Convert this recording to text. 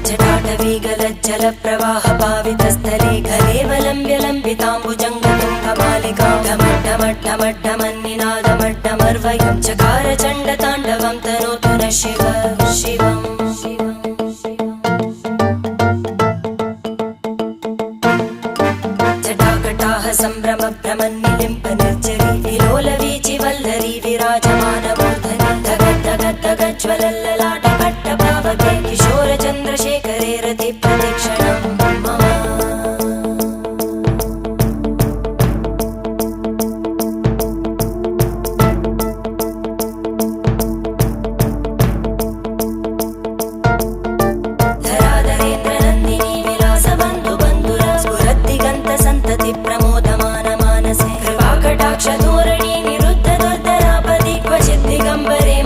जटाटवीगलज्जल प्रवाह पावितस्थले कलेवलम्ब्य लम्बिताम्बुजङ्गतुङ्गमालिकां ढमड्ढमड्ढमड्ढमन्निनादमड्ढमर्वयं चकार चण्डताण्डवं तनोतु नः शिव शिवम् जटाकटाः सम्भ्रम भ्रमन्निलिम्ब निर्जरी विलोलवीचि वल्लरी विराजमानमूर्धनि धगद्धगद्धगज्ज्वलल्ललाटकट्टपावके किशोरचन्द्रशेखरे रति प्रदक्षिणं मम धराधरेन्द्रनन्दिनी विलासबन्धु बन्धुर स्फुरद्दिगन्त सन्तति प्रमोदमान मानसे कृपाकटाक्षधोरणी निरुद्ध दुर्धरापदि क्वचित् दिगम्बरे